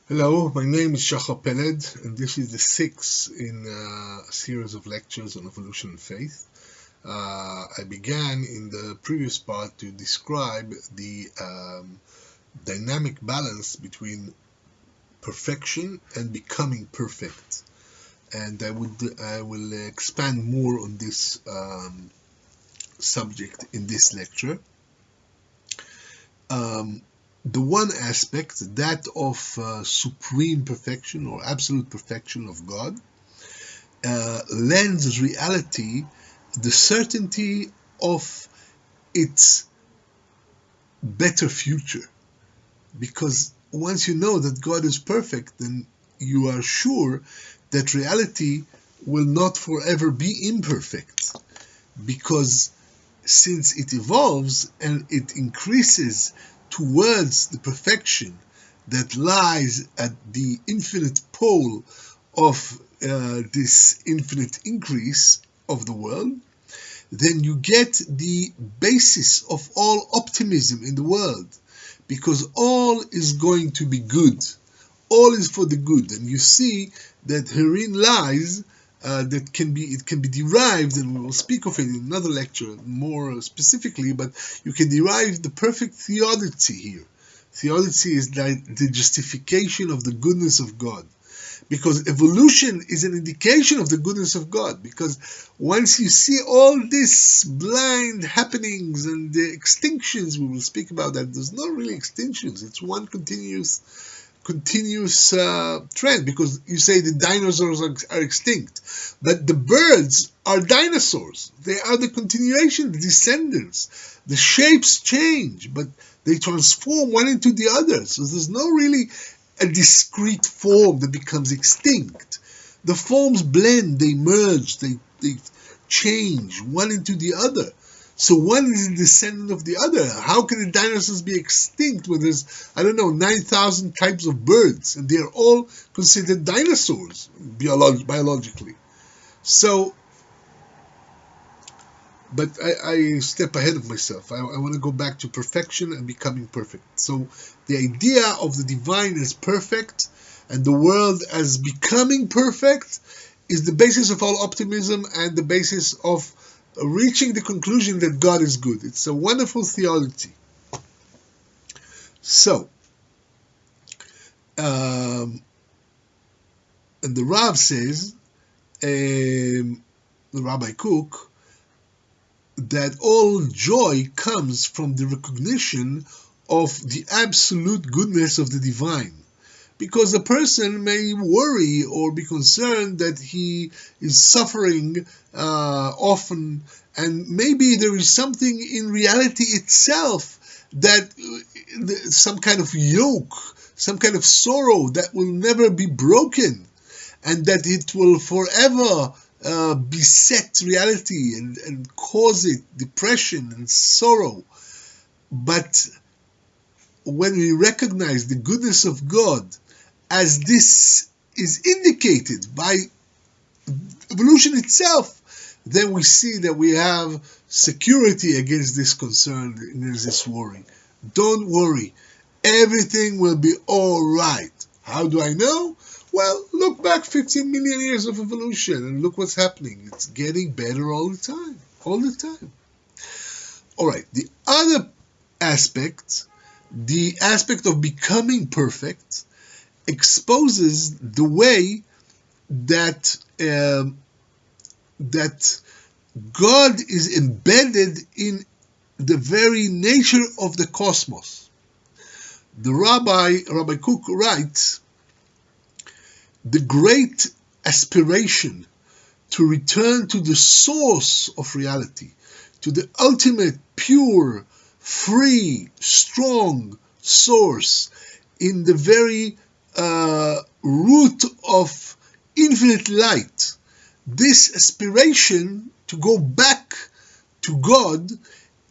Hello, my name is Shachar Peled, and this is the sixth in a series of lectures on evolution and faith. I began in the previous part to describe the dynamic balance between perfection and becoming perfect, and I will expand more on this subject in this lecture. The one aspect, that of supreme perfection or absolute perfection of God, lends reality the certainty of its better future. Because once you know that God is perfect, then you are sure that reality will not forever be imperfect. Because since it evolves and it increases towards the perfection that lies at the infinite pole of this infinite increase of the world, then you get the basis of all optimism in the world, because all is going to be good. All is for the good, and you see that herein lies it can be derived, and we will speak of it in another lecture more specifically, but you can derive the perfect theodicy here. Theodicy is like the justification of the goodness of God, because evolution is an indication of the goodness of God, because once you see all these blind happenings and the extinctions, we will speak about that. There's not really extinctions, it's one continuous trend, because you say the dinosaurs are extinct, but the birds are dinosaurs. They are the continuation, the descendants. The shapes change, but they transform one into the other. So there's no really a discrete form that becomes extinct. The forms blend, they merge, they change one into the other. So one is a descendant of the other. How can the dinosaurs be extinct when there's, 9,000 types of birds, and they're all considered dinosaurs biologically? So, but I step ahead of myself. I want to go back to perfection and becoming perfect. So the idea of the divine as perfect and the world as becoming perfect is the basis of all optimism and the basis of reaching the conclusion that God is good. It's a wonderful theology. So, and the Rav says, the Rabbi Kook, that all joy comes from the recognition of the absolute goodness of the divine. Because a person may worry or be concerned that he is suffering often, and maybe there is something in reality itself that some kind of yoke, some kind of sorrow that will never be broken, and that it will forever beset reality and cause it depression and sorrow. But when we recognize the goodness of God, as this is indicated by evolution itself, then we see that we have security against this concern, against this worry. Don't worry. Everything will be all right. How do I know? Well, look back 15 million years of evolution and look what's happening. It's getting better all the time. All the time. All right. The other aspect, the aspect of becoming perfect, exposes the way that that God is embedded in the very nature of the cosmos. The Rabbi Kook writes, the great aspiration to return to the source of reality, to the ultimate, pure, free, strong source, in the very root of infinite light. This aspiration to go back to God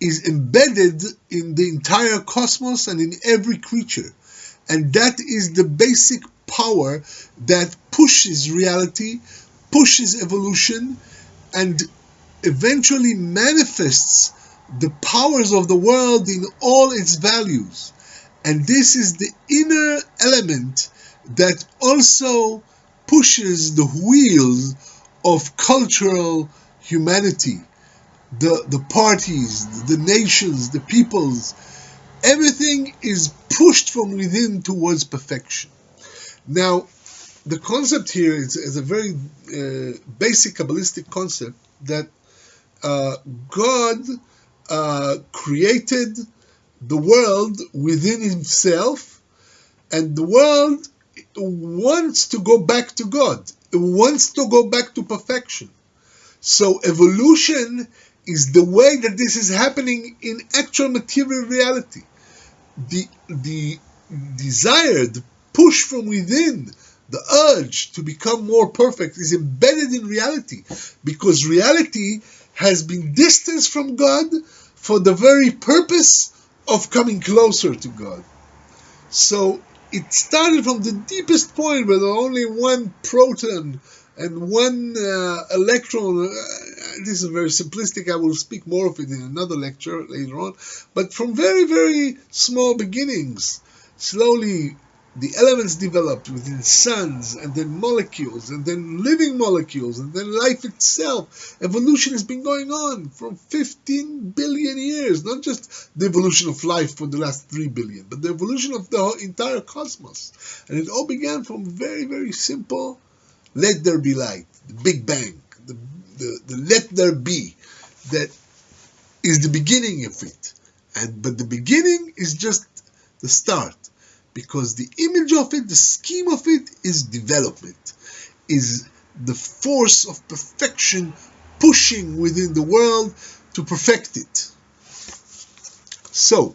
is embedded in the entire cosmos and in every creature. And that is the basic power that pushes reality, pushes evolution, and eventually manifests the powers of the world in all its values. And this is the inner element that also pushes the wheels of cultural humanity, the parties, the nations, the peoples. Everything is pushed from within towards perfection. Now, the concept here is a very basic Kabbalistic concept that God created the world within himself, and the world wants to go back to God. It wants to go back to perfection. So evolution is the way that this is happening in actual material reality. The desire, the push from within, the urge to become more perfect is embedded in reality, because reality has been distanced from God for the very purpose of coming closer to God. So it started from the deepest point where there are only one proton and one electron. This is very simplistic. I will speak more of it in another lecture later on. But from very, very small beginnings, slowly the elements developed within suns, and then molecules, and then living molecules, and then life itself. Evolution has been going on for 15 billion years, not just the evolution of life for the last 3 billion, but the evolution of the entire cosmos. And it all began from very, very simple, let there be light, the Big Bang, the let there be, that is the beginning of it. But the beginning is just the start. Because the image of it, the scheme of it, is development, is the force of perfection pushing within the world to perfect it. So,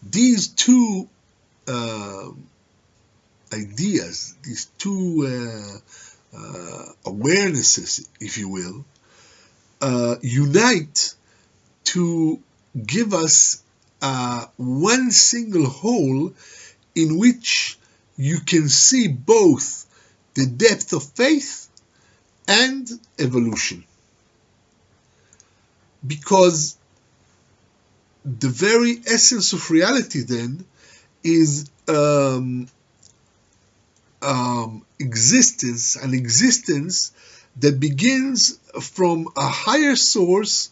these two ideas, these two awarenesses, if you will, unite to give us one single whole in which you can see both the depth of faith and evolution. Because the very essence of reality then is existence, an existence that begins from a higher source,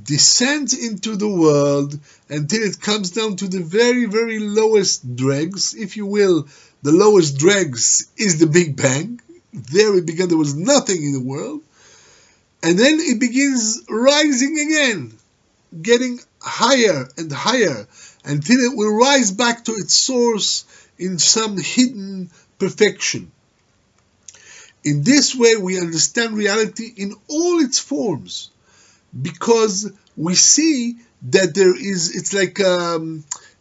descends into the world until it comes down to the very, very lowest dregs, if you will. The lowest dregs is the Big Bang. There it began, there was nothing in the world. And then it begins rising again, getting higher and higher, until it will rise back to its source in some hidden perfection. In this way, we understand reality in all its forms, because we see that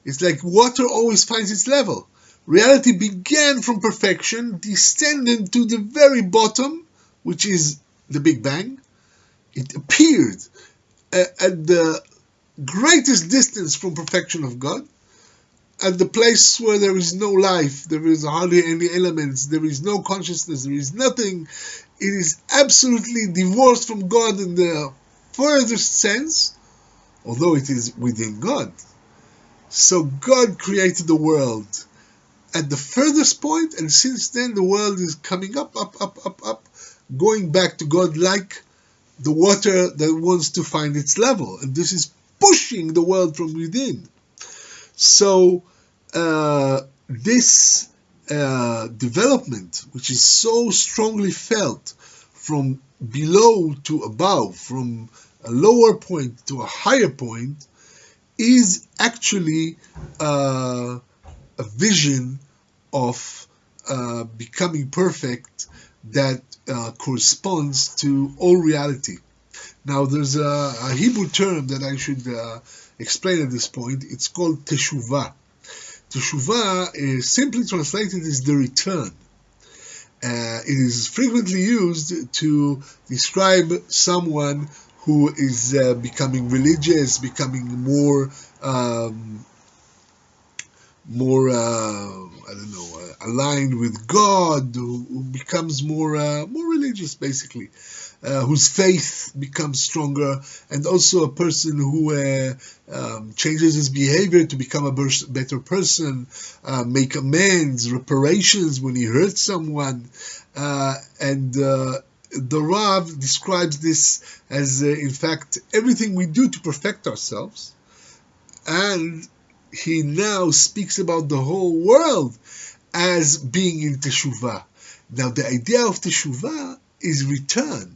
it's like water always finds its level. Reality began from perfection, descended to the very bottom, which is the Big Bang. It appeared at the greatest distance from perfection of God, at the place where there is no life, there is hardly any elements, there is no consciousness, there is nothing. It is absolutely divorced from God in the furthest sense, although it is within God. So God created the world at the furthest point, and since then the world is coming up, going back to God like the water that wants to find its level, and this is pushing the world from within. So this development, which is so strongly felt from below to above, from a lower point to a higher point, is actually a vision of becoming perfect that corresponds to all reality. Now, there's a Hebrew term that I should explain at this point. It's called teshuvah. Teshuvah is simply translated as the return. It is frequently used to describe someone who is becoming religious, becoming more aligned with God, who becomes more religious, basically. whose faith becomes stronger, and also a person who changes his behavior to become a better person, make amends, reparations when he hurts someone, and the Rav describes this as, in fact, everything we do to perfect ourselves, and he now speaks about the whole world as being in teshuvah. Now, the idea of teshuvah is return.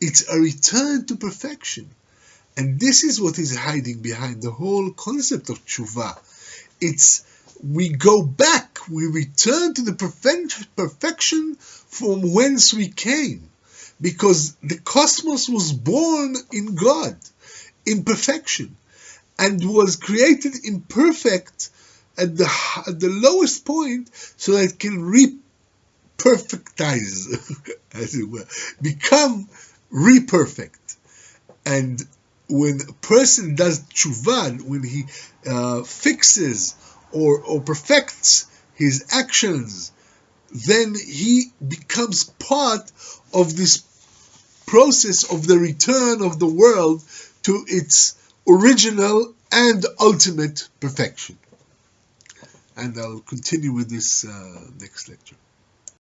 It's a return to perfection. And this is what is hiding behind the whole concept of teshuvah. It's we go back, we return to the perfection from whence we came. Because the cosmos was born in God, in perfection, and was created imperfect at the lowest point so that it can perfectize, as it were, become re-perfect. And when a person does tshuva, when he fixes or perfects his actions, then he becomes part of this process of the return of the world to its original and ultimate perfection. And I'll continue with this next lecture.